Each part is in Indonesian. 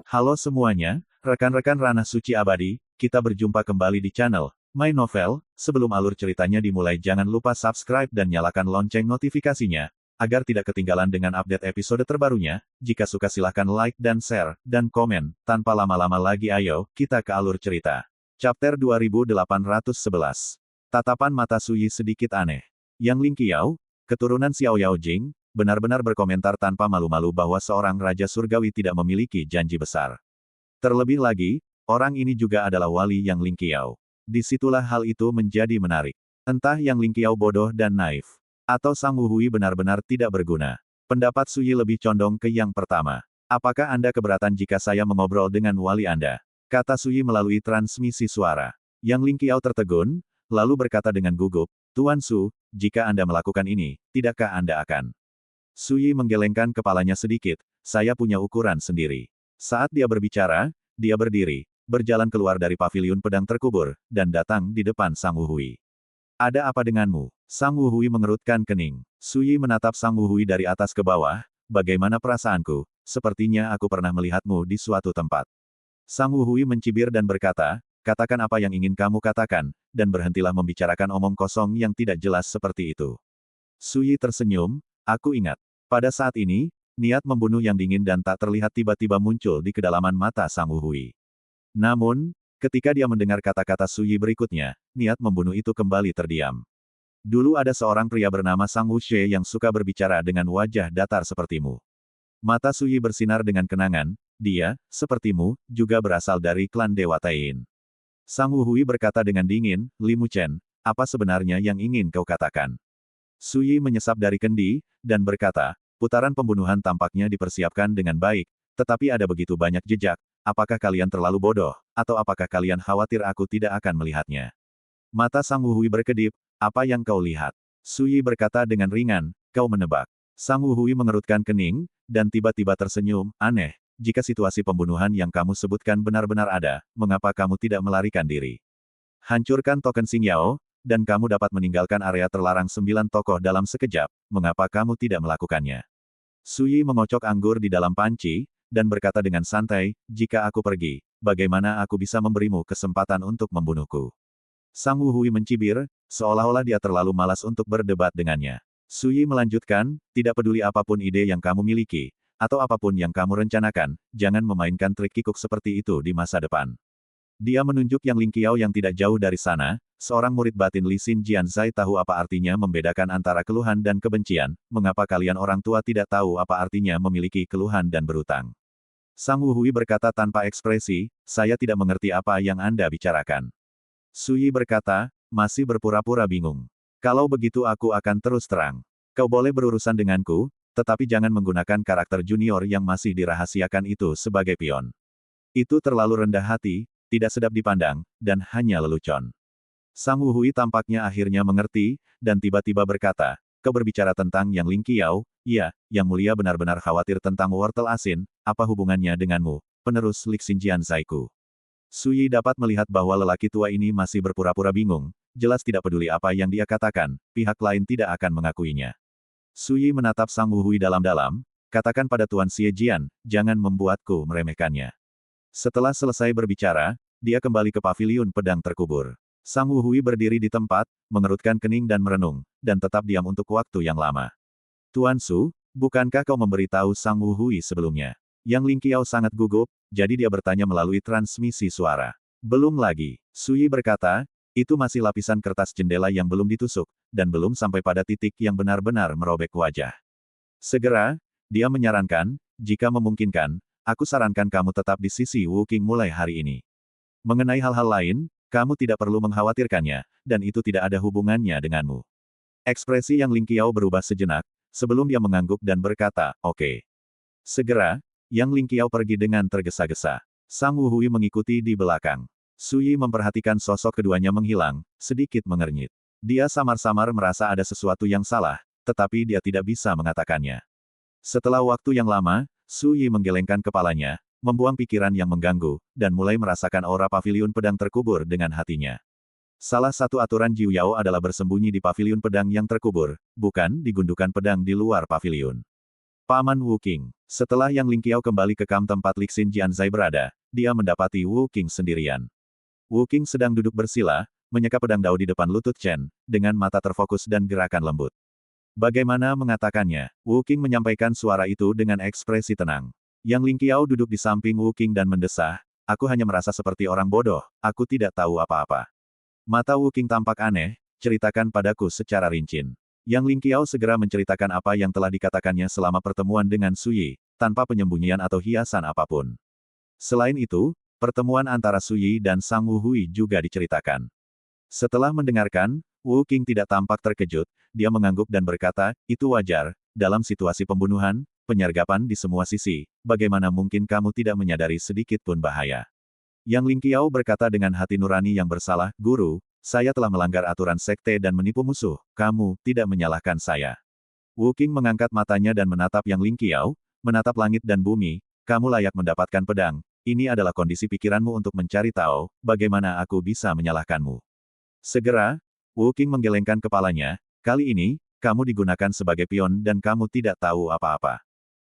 Halo semuanya, rekan-rekan Ranah Suci Abadi, kita berjumpa kembali di channel My Novel. Sebelum alur ceritanya dimulai, jangan lupa subscribe dan nyalakan lonceng notifikasinya, agar tidak ketinggalan dengan update episode terbarunya. Jika suka silahkan like dan share, dan komen. Tanpa lama-lama lagi ayo, kita ke alur cerita. Chapter 2811. Tatapan mata Suyi sedikit aneh. Yang Ling Qiao, keturunan Xiao Yao Jing, benar-benar berkomentar tanpa malu-malu bahwa seorang Raja Surgawi tidak memiliki janji besar. Terlebih lagi, orang ini juga adalah wali Yang Ling Qiao. Disitulah hal itu menjadi menarik. Entah Yang Ling Qiao bodoh dan naif, atau Sang Wuhui benar-benar tidak berguna. Pendapat Suyi lebih condong ke yang pertama. Apakah Anda keberatan jika saya mengobrol dengan wali Anda? Kata Suyi melalui transmisi suara. Yang Ling Qiao tertegun, lalu berkata dengan gugup, Tuan Su, jika Anda melakukan ini, tidakkah Anda akan? Suyi menggelengkan kepalanya sedikit, saya punya ukuran sendiri. Saat dia berbicara, dia berdiri, berjalan keluar dari paviliun pedang terkubur, dan datang di depan Sang Wuhui. Ada apa denganmu? Sang Wuhui mengerutkan kening. Suyi menatap Sang Wuhui dari atas ke bawah, bagaimana perasaanku? Sepertinya aku pernah melihatmu di suatu tempat. Sang Wuhui mencibir dan berkata, katakan apa yang ingin kamu katakan, dan berhentilah membicarakan omong kosong yang tidak jelas seperti itu. Suyi tersenyum, aku ingat. Pada saat ini, niat membunuh yang dingin dan tak terlihat tiba-tiba muncul di kedalaman mata Sang Wuhui. Namun, ketika dia mendengar kata-kata Suyi berikutnya, niat membunuh itu kembali terdiam. Dulu ada seorang pria bernama Sang Wuxie yang suka berbicara dengan wajah datar sepertimu. Mata Suyi bersinar dengan kenangan, dia, sepertimu, juga berasal dari klan Dewa Taiyin. Sang Wuhui berkata dengan dingin, Li Muchen, apa sebenarnya yang ingin kau katakan? Suyi menyesap dari kendi, dan berkata, putaran pembunuhan tampaknya dipersiapkan dengan baik, tetapi ada begitu banyak jejak, apakah kalian terlalu bodoh, atau apakah kalian khawatir aku tidak akan melihatnya? Mata Sang Wuhui berkedip, apa yang kau lihat? Suyi berkata dengan ringan, kau menebak. Sang Wuhui mengerutkan kening, dan tiba-tiba tersenyum, aneh, jika situasi pembunuhan yang kamu sebutkan benar-benar ada, mengapa kamu tidak melarikan diri? Hancurkan token Xingyao, dan kamu dapat meninggalkan area terlarang 9 tokoh dalam sekejap, mengapa kamu tidak melakukannya? Suyi mengocok anggur di dalam panci, dan berkata dengan santai, jika aku pergi, bagaimana aku bisa memberimu kesempatan untuk membunuhku? Sang Wuhui mencibir, seolah-olah dia terlalu malas untuk berdebat dengannya. Suyi melanjutkan, tidak peduli apapun ide yang kamu miliki, atau apapun yang kamu rencanakan, jangan memainkan trik kikuk seperti itu di masa depan. Dia menunjuk Yang Ling Qiao yang tidak jauh dari sana, seorang murid batin Li Xin Jianzai tahu apa artinya membedakan antara keluhan dan kebencian, mengapa kalian orang tua tidak tahu apa artinya memiliki keluhan dan berutang. Sang Wuhui berkata tanpa ekspresi, saya tidak mengerti apa yang Anda bicarakan. Suyi berkata, masih berpura-pura bingung. Kalau begitu aku akan terus terang. Kau boleh berurusan denganku, tetapi jangan menggunakan karakter junior yang masih dirahasiakan itu sebagai pion. Itu terlalu rendah hati, tidak sedap dipandang, dan hanya lelucon. Sang Wuhui tampaknya akhirnya mengerti, dan tiba-tiba berkata, kau berbicara tentang Yang Ling Qiao, iya, Yang Mulia benar-benar khawatir tentang wortel asin, apa hubungannya denganmu, penerus Li Xin Jianzai-ku? Suyi dapat melihat bahwa lelaki tua ini masih berpura-pura bingung, jelas tidak peduli apa yang dia katakan, pihak lain tidak akan mengakuinya. Suyi menatap Sang Wuhui dalam-dalam, katakan pada Tuan Xie Jian, jangan membuatku meremehkannya. Setelah selesai berbicara, dia kembali ke paviliun pedang terkubur. Sang Wuhui berdiri di tempat, mengerutkan kening dan merenung, dan tetap diam untuk waktu yang lama. Tuan Su, bukankah kau memberitahu Sang Wuhui sebelumnya? Yang Ling Qiao sangat gugup, jadi dia bertanya melalui transmisi suara. Belum lagi, Suyi berkata, itu masih lapisan kertas jendela yang belum ditusuk, dan belum sampai pada titik yang benar-benar merobek wajah. Segera, dia menyarankan, jika memungkinkan, aku sarankan kamu tetap di sisi Wu Qing mulai hari ini. Mengenai hal-hal lain, kamu tidak perlu mengkhawatirkannya, dan itu tidak ada hubungannya denganmu. Ekspresi Yang Ling Qiao berubah sejenak, sebelum dia mengangguk dan berkata, oke. Segera, Yang Ling Qiao pergi dengan tergesa-gesa. Sang Wuhui mengikuti di belakang. Suyi memperhatikan sosok keduanya menghilang, sedikit mengernyit. Dia samar-samar merasa ada sesuatu yang salah, tetapi dia tidak bisa mengatakannya. Setelah waktu yang lama, Suyi menggelengkan kepalanya, membuang pikiran yang mengganggu, dan mulai merasakan aura paviliun pedang terkubur dengan hatinya. Salah satu aturan Jiu Yao adalah bersembunyi di paviliun pedang yang terkubur, bukan di gundukan pedang di luar paviliun. Paman Wu Qing. Setelah Yang Lingqiao kembali ke kamp tempat Lixin Jianzai berada, dia mendapati Wu Qing sendirian. Wu Qing sedang duduk bersila, menyeka pedang dao di depan lutut Chen, dengan mata terfokus dan gerakan lembut. Bagaimana mengatakannya? Wu Qing menyampaikan suara itu dengan ekspresi tenang. Yang Lingqiao duduk di samping Wu Qing dan mendesah, aku hanya merasa seperti orang bodoh, aku tidak tahu apa-apa. Mata Wu Qing tampak aneh, ceritakan padaku secara rinci. Yang Lingqiao segera menceritakan apa yang telah dikatakannya selama pertemuan dengan Suyi, tanpa penyembunyian atau hiasan apapun. Selain itu, pertemuan antara Suyi dan Sang Wu Hui juga diceritakan. Setelah mendengarkan, Wu Qing tidak tampak terkejut, dia mengangguk dan berkata, itu wajar, dalam situasi pembunuhan, penyergapan di semua sisi, bagaimana mungkin kamu tidak menyadari sedikit pun bahaya. Yang Lingqiao berkata dengan hati nurani yang bersalah, Guru, saya telah melanggar aturan sekte dan menipu musuh, kamu tidak menyalahkan saya. Wu Qing mengangkat matanya dan menatap Yang Lingqiao, menatap langit dan bumi, kamu layak mendapatkan pedang, ini adalah kondisi pikiranmu untuk mencari tahu, bagaimana aku bisa menyalahkanmu. Segera, Wu Qing menggelengkan kepalanya, kali ini, kamu digunakan sebagai pion dan kamu tidak tahu apa-apa.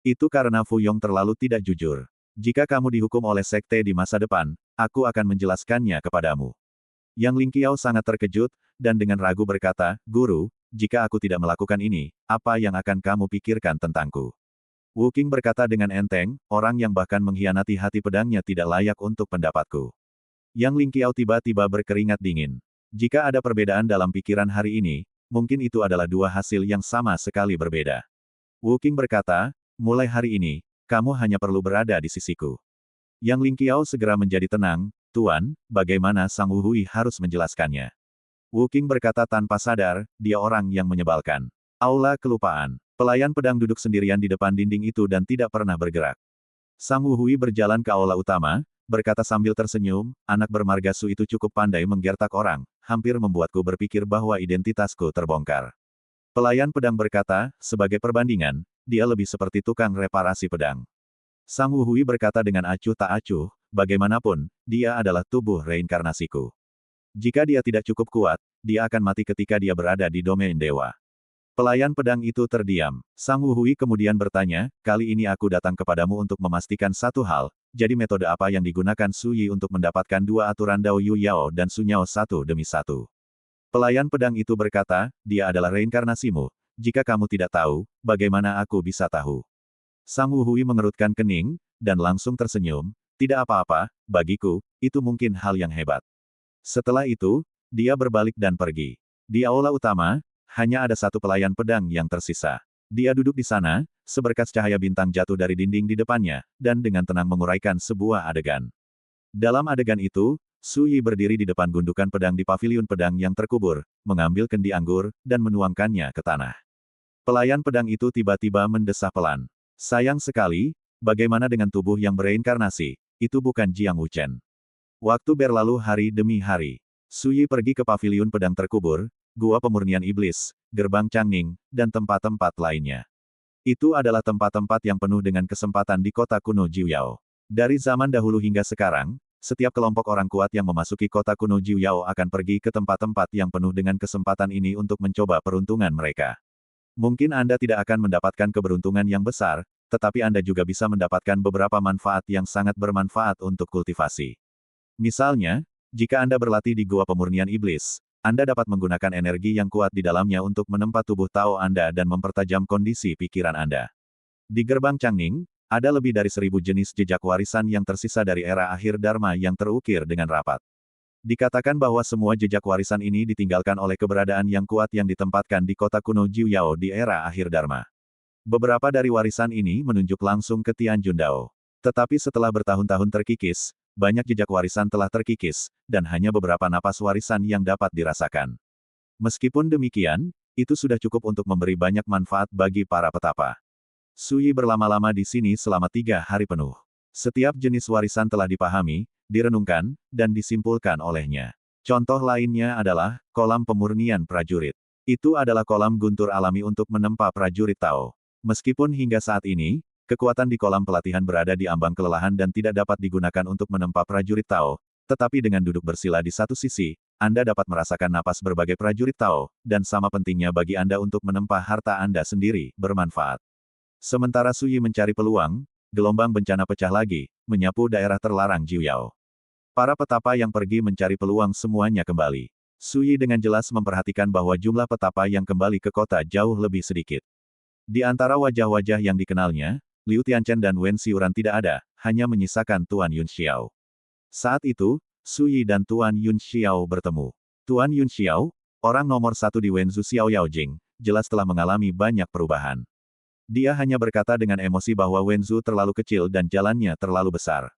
Itu karena Fu Yong terlalu tidak jujur. Jika kamu dihukum oleh sekte di masa depan, aku akan menjelaskannya kepadamu. Yang Lingqiao sangat terkejut, dan dengan ragu berkata, Guru, jika aku tidak melakukan ini, apa yang akan kamu pikirkan tentangku? Wu Qing berkata dengan enteng, orang yang bahkan mengkhianati hati pedangnya tidak layak untuk pendapatku. Yang Lingqiao tiba-tiba berkeringat dingin. Jika ada perbedaan dalam pikiran hari ini, mungkin itu adalah dua hasil yang sama sekali berbeda. Wu Qing berkata, mulai hari ini, kamu hanya perlu berada di sisiku. Yang Lingqiao segera menjadi tenang, Tuan, bagaimana Sang Wu Hui harus menjelaskannya? Wu Qing berkata tanpa sadar, dia orang yang menyebalkan. Aula kelupaan. Pelayan pedang duduk sendirian di depan dinding itu dan tidak pernah bergerak. Sang Wu Hui berjalan ke aula utama, berkata sambil tersenyum, anak bermarga Su itu cukup pandai menggertak orang, hampir membuatku berpikir bahwa identitasku terbongkar. Pelayan pedang berkata, sebagai perbandingan, dia lebih seperti tukang reparasi pedang. Sang Wu Hui berkata dengan acuh tak acuh, bagaimanapun, dia adalah tubuh reinkarnasiku. Jika dia tidak cukup kuat, dia akan mati ketika dia berada di domain dewa. Pelayan pedang itu terdiam. Sang Wu Hui kemudian bertanya, kali ini aku datang kepadamu untuk memastikan satu hal, jadi metode apa yang digunakan Su Yi untuk mendapatkan dua aturan Dao Yu Yao dan Su Nyao satu demi satu. Pelayan pedang itu berkata, dia adalah reinkarnasimu, jika kamu tidak tahu, bagaimana aku bisa tahu? Sang Wu Hui mengerutkan kening, dan langsung tersenyum, tidak apa-apa, bagiku, itu mungkin hal yang hebat. Setelah itu, dia berbalik dan pergi. Di aula utama, hanya ada satu pelayan pedang yang tersisa. Dia duduk di sana, seberkas cahaya bintang jatuh dari dinding di depannya, dan dengan tenang menguraikan sebuah adegan. Dalam adegan itu, Su Yi berdiri di depan gundukan pedang di paviliun pedang yang terkubur, mengambil kendi anggur, dan menuangkannya ke tanah. Pelayan pedang itu tiba-tiba mendesah pelan. Sayang sekali, bagaimana dengan tubuh yang bereinkarnasi, itu bukan Jiang Wuchen. Waktu berlalu hari demi hari. Su Yi pergi ke paviliun pedang terkubur, Gua Pemurnian Iblis, Gerbang Changning, dan tempat-tempat lainnya. Itu adalah tempat-tempat yang penuh dengan kesempatan di kota kuno Jiuyao. Dari zaman dahulu hingga sekarang, setiap kelompok orang kuat yang memasuki kota kuno Jiuyao akan pergi ke tempat-tempat yang penuh dengan kesempatan ini untuk mencoba peruntungan mereka. Mungkin Anda tidak akan mendapatkan keberuntungan yang besar, tetapi Anda juga bisa mendapatkan beberapa manfaat yang sangat bermanfaat untuk kultivasi. Misalnya, jika Anda berlatih di Gua Pemurnian Iblis, Anda dapat menggunakan energi yang kuat di dalamnya untuk menempa tubuh Tao Anda dan mempertajam kondisi pikiran Anda. Di Gerbang Changning, ada lebih dari 1000 jenis jejak warisan yang tersisa dari era akhir Dharma yang terukir dengan rapat. Dikatakan bahwa semua jejak warisan ini ditinggalkan oleh keberadaan yang kuat yang ditempatkan di kota kuno Jiuyao di era akhir Dharma. Beberapa dari warisan ini menunjuk langsung ke Tianjun Dao. Tetapi setelah bertahun-tahun terkikis, banyak jejak warisan telah terkikis, dan hanya beberapa napas warisan yang dapat dirasakan. Meskipun demikian, itu sudah cukup untuk memberi banyak manfaat bagi para petapa. Su Yi berlama-lama di sini selama 3 hari penuh. Setiap jenis warisan telah dipahami, direnungkan, dan disimpulkan olehnya. Contoh lainnya adalah, kolam pemurnian prajurit. Itu adalah kolam guntur alami untuk menempa prajurit Tao. Meskipun hingga saat ini, kekuatan di kolam pelatihan berada di ambang kelelahan dan tidak dapat digunakan untuk menempa prajurit Tao, tetapi dengan duduk bersila di satu sisi, Anda dapat merasakan napas berbagai prajurit Tao, dan sama pentingnya bagi Anda untuk menempa harta Anda sendiri, bermanfaat. Sementara Su Yi mencari peluang, gelombang bencana pecah lagi, menyapu daerah terlarang Jiuyao. Para petapa yang pergi mencari peluang semuanya kembali. Su Yi dengan jelas memperhatikan bahwa jumlah petapa yang kembali ke kota jauh lebih sedikit. Di antara wajah-wajah yang dikenalnya, Liu Tianchen dan Wen Xiuran tidak ada, hanya menyisakan Tuan Yun Xiao. Saat itu, Su Yi dan Tuan Yun Xiao bertemu. Tuan Yun Xiao, orang nomor satu di Wenzhou Xiao Yaojing, jelas telah mengalami banyak perubahan. Dia hanya berkata dengan emosi bahwa Wenzhou terlalu kecil dan jalannya terlalu besar.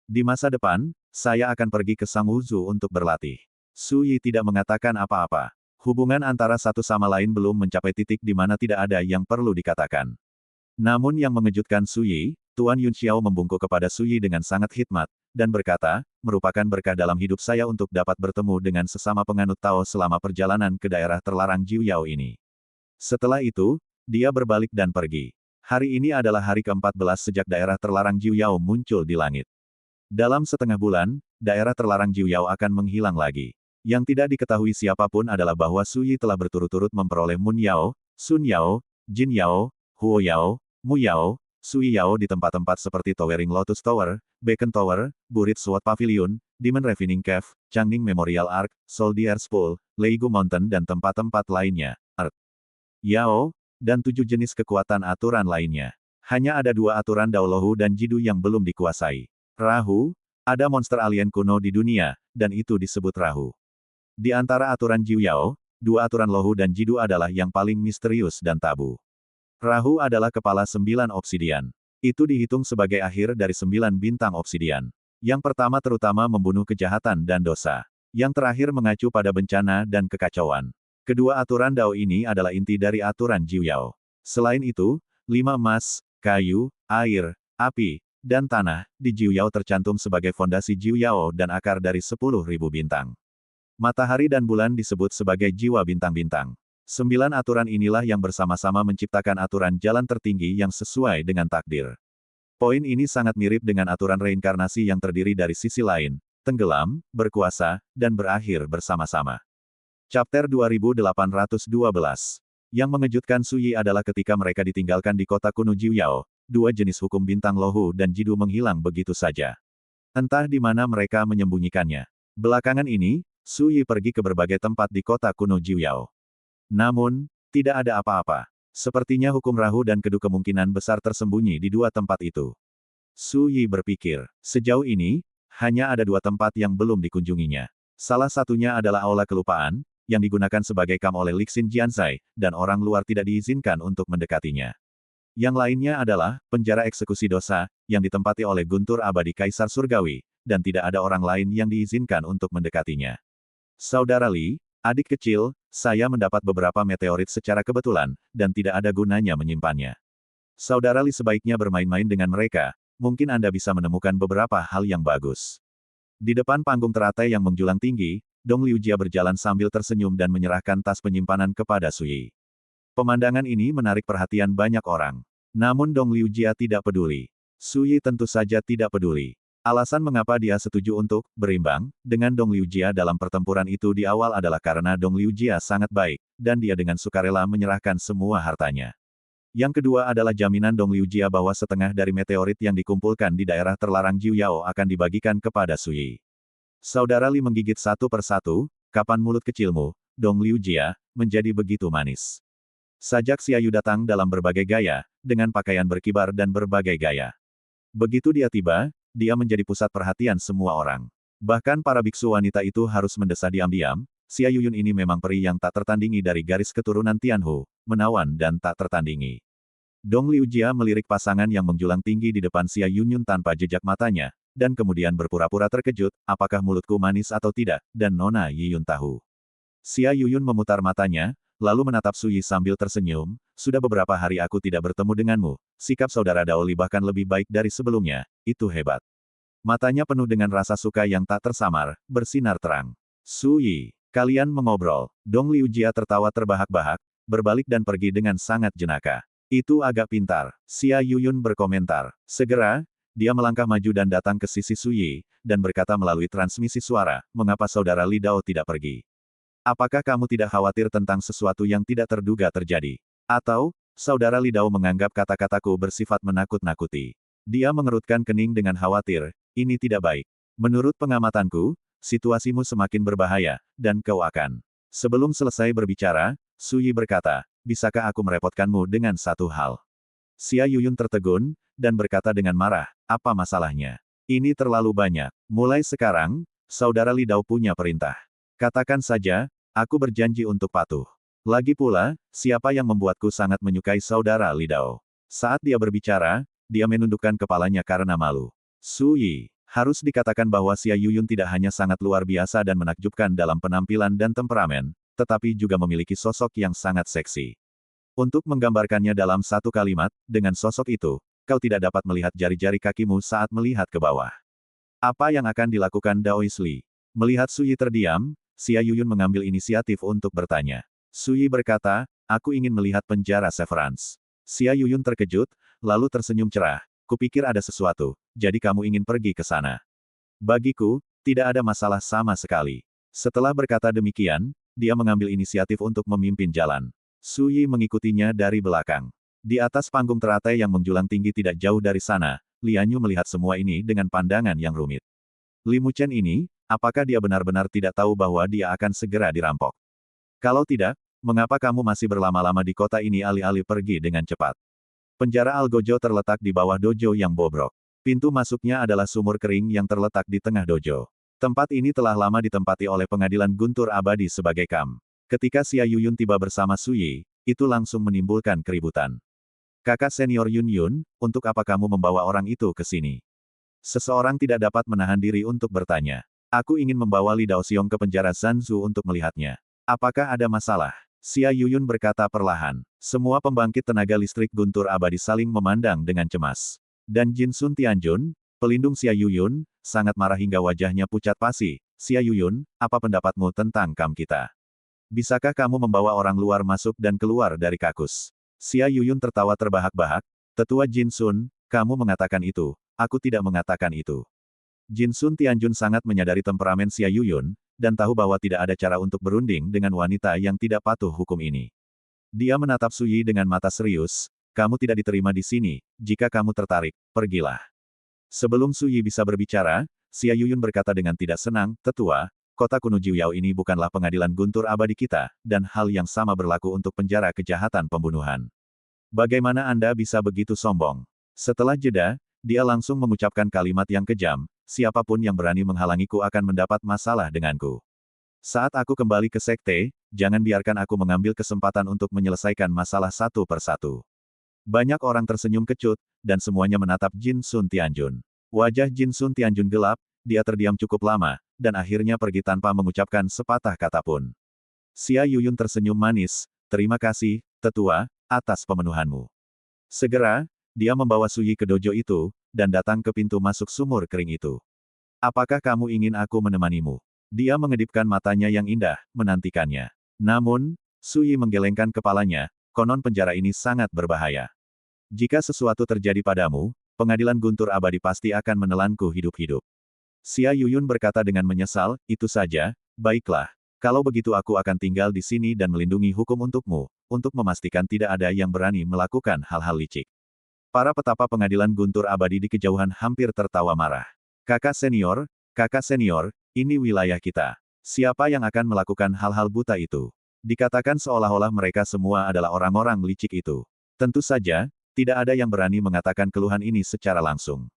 Di masa depan, saya akan pergi ke Sangwuzhou untuk berlatih. Su Yi tidak mengatakan apa-apa. Hubungan antara satu sama lain belum mencapai titik di mana tidak ada yang perlu dikatakan. Namun yang mengejutkan Su Yi, Tuan Yun Xiao membungkuk kepada Su Yi dengan sangat khidmat, dan berkata, merupakan berkah dalam hidup saya untuk dapat bertemu dengan sesama penganut Tao selama perjalanan ke daerah terlarang Jiuyao ini. Setelah itu, dia berbalik dan pergi. Hari ini adalah hari ke-14 sejak daerah terlarang Jiuyao muncul di langit. Dalam setengah bulan, daerah terlarang Jiuyao akan menghilang lagi. Yang tidak diketahui siapapun adalah bahwa Su Yi telah berturut-turut memperoleh Mun Yao, Sun Yao, Jin Yao, Huo Yao, Mu Yao, Sui Yao di tempat-tempat seperti Towering Lotus Tower, Beacon Tower, Burit Sword Pavilion, Demon Ravening Cave, Changning Memorial Arc, Soldier's Pool, Leigu Mountain dan tempat-tempat lainnya. Yao, dan 7 jenis kekuatan aturan lainnya. Hanya ada 2 aturan Daolohu dan Jidu yang belum dikuasai. Rahu, ada monster alien kuno di dunia, dan itu disebut Rahu. Di antara aturan Jiuyao, 2 aturan Lohu dan Jidu adalah yang paling misterius dan tabu. Rahu adalah kepala 9 obsidian. Itu dihitung sebagai akhir dari 9 bintang obsidian. Yang pertama terutama membunuh kejahatan dan dosa. Yang terakhir mengacu pada bencana dan kekacauan. Kedua aturan Dao ini adalah inti dari aturan Jiuyao. Selain itu, 5 emas, kayu, air, api, dan tanah, di Jiuyao tercantum sebagai fondasi Jiuyao dan akar dari 10.000 bintang. Matahari dan bulan disebut sebagai jiwa bintang-bintang. 9 aturan inilah yang bersama-sama menciptakan aturan jalan tertinggi yang sesuai dengan takdir. Poin ini sangat mirip dengan aturan reinkarnasi yang terdiri dari sisi lain, tenggelam, berkuasa, dan berakhir bersama-sama. Chapter 2812. Yang mengejutkan Su Yi adalah ketika mereka ditinggalkan di kota kuno Jiuyao, 2 jenis hukum bintang Lohu dan Jidu menghilang begitu saja. Entah di mana mereka menyembunyikannya. Belakangan ini, Su Yi pergi ke berbagai tempat di kota kuno Jiuyao. Namun, tidak ada apa-apa. Sepertinya hukum Rahu dan Kedu kemungkinan besar tersembunyi di 2 tempat itu. Su Yi berpikir, sejauh ini, hanya ada 2 tempat yang belum dikunjunginya. Salah satunya adalah Aula Kelupaan, yang digunakan sebagai kamp oleh Lixin Jianzai, dan orang luar tidak diizinkan untuk mendekatinya. Yang lainnya adalah, penjara eksekusi dosa, yang ditempati oleh Guntur Abadi Kaisar Surgawi, dan tidak ada orang lain yang diizinkan untuk mendekatinya. Saudara Li, adik kecil, saya mendapat beberapa meteorit secara kebetulan, dan tidak ada gunanya menyimpannya. Saudara Li sebaiknya bermain-main dengan mereka, mungkin Anda bisa menemukan beberapa hal yang bagus. Di depan panggung teratai yang menjulang tinggi, Dong Liujia berjalan sambil tersenyum dan menyerahkan tas penyimpanan kepada Su Yi. Pemandangan ini menarik perhatian banyak orang. Namun Dong Liujia tidak peduli. Su Yi tentu saja tidak peduli. Alasan mengapa dia setuju untuk berimbang dengan Dong Liujia dalam pertempuran itu di awal adalah karena Dong Liujia sangat baik, dan dia dengan sukarela menyerahkan semua hartanya. Yang kedua adalah jaminan Dong Liujia bahwa setengah dari meteorit yang dikumpulkan di daerah terlarang Jiuyao akan dibagikan kepada Su Yi. Saudara Li menggigit satu persatu, kapan mulut kecilmu, Dong Liujia, menjadi begitu manis. Sajak Xiaoyu datang dalam berbagai gaya, dengan pakaian berkibar dan berbagai gaya. Begitu dia tiba, dia menjadi pusat perhatian semua orang. Bahkan para biksu wanita itu harus mendesah diam-diam, Xia Yuyun ini memang peri yang tak tertandingi dari garis keturunan Tianhu, menawan dan tak tertandingi. Dong Liujia melirik pasangan yang menjulang tinggi di depan Xia Yuyun tanpa jejak matanya, dan kemudian berpura-pura terkejut, apakah mulutku manis atau tidak, dan Nona Yiyun tahu. Xia Yuyun memutar matanya, lalu menatap Su Yi sambil tersenyum, sudah beberapa hari aku tidak bertemu denganmu, sikap saudara Daoli bahkan lebih baik dari sebelumnya, itu hebat. Matanya penuh dengan rasa suka yang tak tersamar, bersinar terang. Su Yi, kalian mengobrol. Dong Liujia tertawa terbahak-bahak, berbalik dan pergi dengan sangat jenaka. Itu agak pintar, Xia Yuyun berkomentar. Segera, dia melangkah maju dan datang ke sisi Su Yi, dan berkata melalui transmisi suara, mengapa saudara Li Dao tidak pergi? Apakah kamu tidak khawatir tentang sesuatu yang tidak terduga terjadi? Atau, Saudara Li Dao menganggap kata-kataku bersifat menakut-nakuti. Dia mengerutkan kening dengan khawatir, ini tidak baik. Menurut pengamatanku, situasimu semakin berbahaya, dan kau akan. Sebelum selesai berbicara, Su Yi berkata, bisakah aku merepotkanmu dengan satu hal? Xia Yuyun tertegun, dan berkata dengan marah, apa masalahnya? Ini terlalu banyak. Mulai sekarang, saudara Li Dao punya perintah. Katakan saja, aku berjanji untuk patuh. Lagi pula, siapa yang membuatku sangat menyukai saudara Li Dao? Saat dia berbicara, dia menundukkan kepalanya karena malu. Su Yi, harus dikatakan bahwa Xia Yuyun tidak hanya sangat luar biasa dan menakjubkan dalam penampilan dan temperamen, tetapi juga memiliki sosok yang sangat seksi. Untuk menggambarkannya dalam satu kalimat, dengan sosok itu, kau tidak dapat melihat jari-jari kakimu saat melihat ke bawah. Apa yang akan dilakukan Daois Li? Melihat Su Yi terdiam, Xia Yuyun mengambil inisiatif untuk bertanya. Su Yi berkata, aku ingin melihat penjara Severance. Xia Yuyun terkejut, lalu tersenyum cerah. Kupikir ada sesuatu, jadi kamu ingin pergi ke sana. Bagiku, tidak ada masalah sama sekali. Setelah berkata demikian, dia mengambil inisiatif untuk memimpin jalan. Su Yi mengikutinya dari belakang. Di atas panggung teratai yang menjulang tinggi tidak jauh dari sana, Lian Yu melihat semua ini dengan pandangan yang rumit. Li Muchen ini, apakah dia benar-benar tidak tahu bahwa dia akan segera dirampok? Kalau tidak, mengapa kamu masih berlama-lama di kota ini alih-alih pergi dengan cepat? Penjara Algojo terletak di bawah dojo yang bobrok. Pintu masuknya adalah sumur kering yang terletak di tengah dojo. Tempat ini telah lama ditempati oleh pengadilan guntur abadi sebagai kamp. Ketika Xia Yuyun tiba bersama Su Yi, itu langsung menimbulkan keributan. Kakak senior Yun Yun, untuk apa kamu membawa orang itu ke sini? Seseorang tidak dapat menahan diri untuk bertanya. Aku ingin membawa Li Daoxiong ke penjara Zanzu untuk melihatnya. Apakah ada masalah? Xia Yuyun berkata perlahan. Semua pembangkit tenaga listrik guntur abadi saling memandang dengan cemas. Dan Jin Sun Tianjun, pelindung Xia Yuyun, sangat marah hingga wajahnya pucat pasi. Xia Yuyun, apa pendapatmu tentang kamp kita? Bisakah kamu membawa orang luar masuk dan keluar dari kakus? Xia Yuyun tertawa terbahak-bahak. Tetua Jin Sun, kamu mengatakan itu. Aku tidak mengatakan itu. Jin Sun Tianjun sangat menyadari temperamen Xia Yuyun, dan tahu bahwa tidak ada cara untuk berunding dengan wanita yang tidak patuh hukum ini. Dia menatap Su Yi dengan mata serius, kamu tidak diterima di sini, jika kamu tertarik, pergilah. Sebelum Su Yi bisa berbicara, Xia Yuyun berkata dengan tidak senang, Tetua, kota kuno Jiuyao ini bukanlah pengadilan guntur abadi kita, dan hal yang sama berlaku untuk penjara kejahatan pembunuhan. Bagaimana Anda bisa begitu sombong? Setelah jeda, dia langsung mengucapkan kalimat yang kejam, siapapun yang berani menghalangiku akan mendapat masalah denganku. Saat aku kembali ke sekte, jangan biarkan aku mengambil kesempatan untuk menyelesaikan masalah satu persatu. Banyak orang tersenyum kecut, dan semuanya menatap Jin Sun Tianjun. Wajah Jin Sun Tianjun gelap, dia terdiam cukup lama, dan akhirnya pergi tanpa mengucapkan sepatah kata pun. Xia Yuyun tersenyum manis, terima kasih, Tetua, atas pemenuhanmu. Segera, dia membawa Su Yi ke dojo itu, dan datang ke pintu masuk sumur kering itu. Apakah kamu ingin aku menemanimu? Dia mengedipkan matanya yang indah, menantikannya. Namun, Su Yi menggelengkan kepalanya, konon penjara ini sangat berbahaya. Jika sesuatu terjadi padamu, pengadilan guntur abadi pasti akan menelanku hidup-hidup. Xia Yuyun berkata dengan menyesal, itu saja, baiklah. Kalau begitu aku akan tinggal di sini dan melindungi hukum untukmu, untuk memastikan tidak ada yang berani melakukan hal-hal licik. Para petapa pengadilan guntur abadi di kejauhan hampir tertawa marah. Kakak senior, ini wilayah kita. Siapa yang akan melakukan hal-hal buta itu? Dikatakan seolah-olah mereka semua adalah orang-orang licik itu. Tentu saja, tidak ada yang berani mengatakan keluhan ini secara langsung.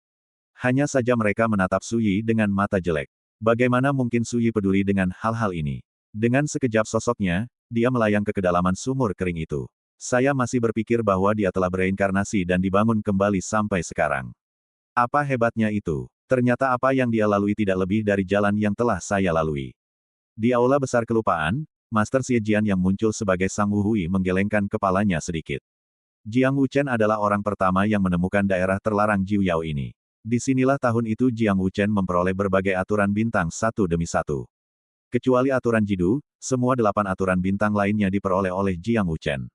Hanya saja mereka menatap Su Yi dengan mata jelek. Bagaimana mungkin Su Yi peduli dengan hal-hal ini? Dengan sekejap sosoknya, dia melayang ke kedalaman sumur kering itu. Saya masih berpikir bahwa dia telah bereinkarnasi dan dibangun kembali sampai sekarang. Apa hebatnya itu? Ternyata apa yang dia lalui tidak lebih dari jalan yang telah saya lalui. Di aula besar kelupaan, Master Xie Jian yang muncul sebagai Sang Wuhui menggelengkan kepalanya sedikit. Jiang Wuchen adalah orang pertama yang menemukan daerah terlarang Jiuyao ini. Disinilah tahun itu Jiang Wuchen memperoleh berbagai aturan bintang satu demi satu. Kecuali aturan Jidu, semua 8 aturan bintang lainnya diperoleh oleh Jiang Wuchen.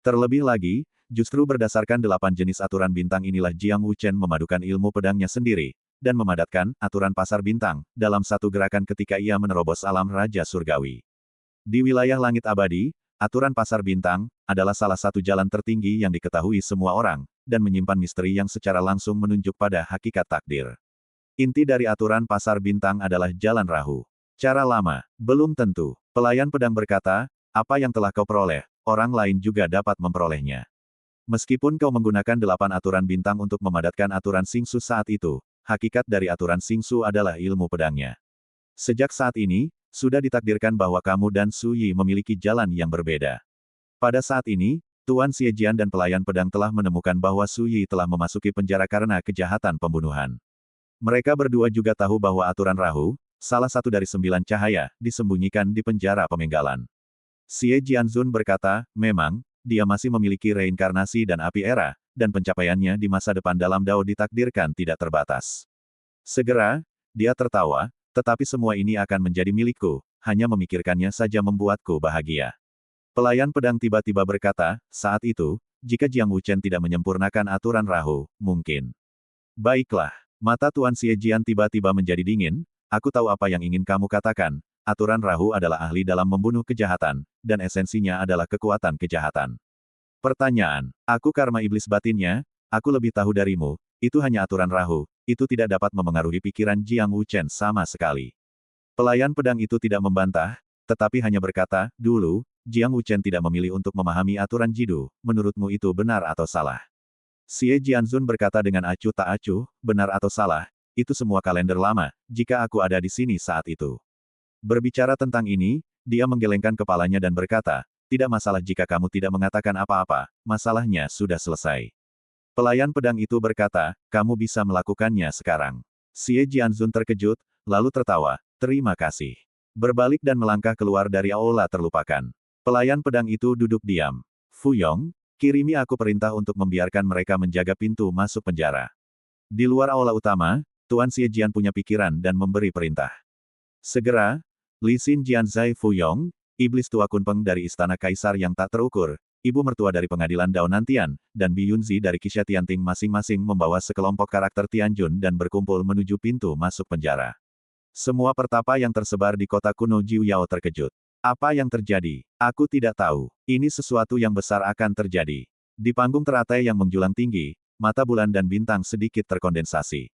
Terlebih lagi, justru berdasarkan 8 jenis aturan bintang inilah Jiang Wuchen memadukan ilmu pedangnya sendiri, dan memadatkan aturan pasar bintang dalam satu gerakan ketika ia menerobos alam Raja Surgawi. Di wilayah langit abadi, aturan pasar bintang, adalah salah satu jalan tertinggi yang diketahui semua orang, dan menyimpan misteri yang secara langsung menunjuk pada hakikat takdir. Inti dari aturan pasar bintang adalah jalan Rahu. Cara lama, belum tentu. Pelayan pedang berkata, apa yang telah kau peroleh, orang lain juga dapat memperolehnya. Meskipun kau menggunakan 8 aturan bintang untuk memadatkan aturan Xingsu saat itu, hakikat dari aturan Xingsu adalah ilmu pedangnya. Sejak saat ini, sudah ditakdirkan bahwa kamu dan Su Yi memiliki jalan yang berbeda. Pada saat ini, Tuan Xiejian dan pelayan pedang telah menemukan bahwa Su Yi telah memasuki penjara karena kejahatan pembunuhan. Mereka berdua juga tahu bahwa aturan Rahu, salah satu dari 9 cahaya, disembunyikan di penjara pemenggalan. Xie Jianzun berkata, memang, dia masih memiliki reinkarnasi dan api era, dan pencapaiannya di masa depan dalam Dao ditakdirkan tidak terbatas. Segera, dia tertawa, tetapi semua ini akan menjadi milikku, hanya memikirkannya saja membuatku bahagia. Pelayan pedang tiba-tiba berkata, saat itu, jika Jiang Wuchen tidak menyempurnakan aturan Rahu, mungkin. Baiklah, mata Tuan Xiejian tiba-tiba menjadi dingin, aku tahu apa yang ingin kamu katakan. Aturan Rahu adalah ahli dalam membunuh kejahatan, dan esensinya adalah kekuatan kejahatan. Pertanyaan, aku karma iblis batinnya, aku lebih tahu darimu, itu hanya aturan Rahu, itu tidak dapat memengaruhi pikiran Jiang Wuchen sama sekali. Pelayan pedang itu tidak membantah, tetapi hanya berkata, dulu, Jiang Wuchen tidak memilih untuk memahami aturan Jidu, menurutmu itu benar atau salah? Xie Jianzun berkata dengan acuh tak acuh, benar atau salah, itu semua kalender lama, jika aku ada di sini saat itu. Berbicara tentang ini, dia menggelengkan kepalanya dan berkata, tidak masalah jika kamu tidak mengatakan apa-apa, masalahnya sudah selesai. Pelayan pedang itu berkata, kamu bisa melakukannya sekarang. Xie Jianzun terkejut, lalu tertawa, terima kasih. Berbalik dan melangkah keluar dari aula terlupakan. Pelayan pedang itu duduk diam. Fu Yong, kirimi aku perintah untuk membiarkan mereka menjaga pintu masuk penjara. Di luar aula utama, Tuan Xiejian punya pikiran dan memberi perintah. Segera, Li Xin Jianzai Fu Yong, iblis tua Kunpeng dari Istana Kaisar yang tak terukur, ibu mertua dari pengadilan Dao Nantian, dan Bi Yunzi dari Kisha Tianting masing-masing membawa sekelompok karakter Tianjun dan berkumpul menuju pintu masuk penjara. Semua pertapa yang tersebar di kota kuno Jiu Yao terkejut. Apa yang terjadi? Aku tidak tahu. Ini sesuatu yang besar akan terjadi. Di panggung teratai yang menjulang tinggi, mata bulan dan bintang sedikit terkondensasi.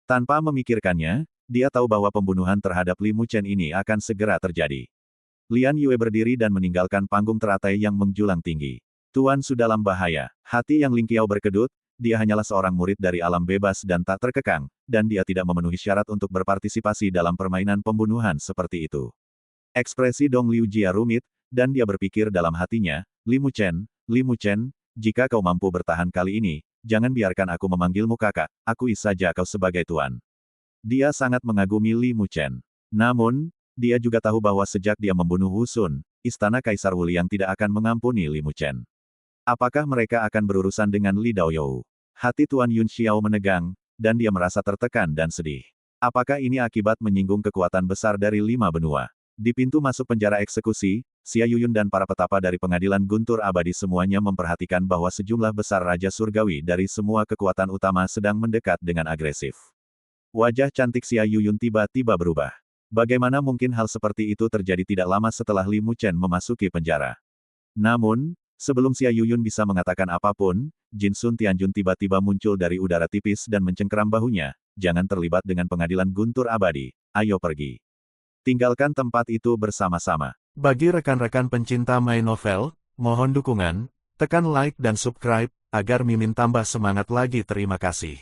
Tanpa memikirkannya, dia tahu bahwa pembunuhan terhadap Li Muchen ini akan segera terjadi. Lian Yue berdiri dan meninggalkan panggung teratai yang menjulang tinggi. Tuan sudah dalam bahaya. Hati yang Ling Qiao berkedut, dia hanyalah seorang murid dari alam bebas dan tak terkekang, dan dia tidak memenuhi syarat untuk berpartisipasi dalam permainan pembunuhan seperti itu. Ekspresi Dong Liu Jia rumit, dan dia berpikir dalam hatinya, Li Muchen, jika kau mampu bertahan kali ini, jangan biarkan aku memanggilmu kakak, akui saja kau sebagai tuan. Dia sangat mengagumi Li Muchen. Namun, dia juga tahu bahwa sejak dia membunuh Wu Sun, Istana Kaisar Wuliang tidak akan mengampuni Li Muchen. Apakah mereka akan berurusan dengan Li Daoyou? Hati Tuan Yun Xiao menegang, dan dia merasa tertekan dan sedih. Apakah ini akibat menyinggung kekuatan besar dari 5 benua? Di pintu masuk penjara eksekusi, Xia Yuyun dan para petapa dari pengadilan Guntur Abadi semuanya memperhatikan bahwa sejumlah besar Raja Surgawi dari semua kekuatan utama sedang mendekat dengan agresif. Wajah cantik Xia Yuyun tiba-tiba berubah. Bagaimana mungkin hal seperti itu terjadi tidak lama setelah Li Muchen memasuki penjara? Namun, sebelum Xia Yuyun bisa mengatakan apapun, Jin Sun Tianjun tiba-tiba muncul dari udara tipis dan mencengkeram bahunya. Jangan terlibat dengan pengadilan Guntur Abadi, ayo pergi. Tinggalkan tempat itu bersama-sama. Bagi rekan-rekan pencinta My Novel, mohon dukungan, tekan like dan subscribe, agar Mimin tambah semangat lagi. Terima kasih.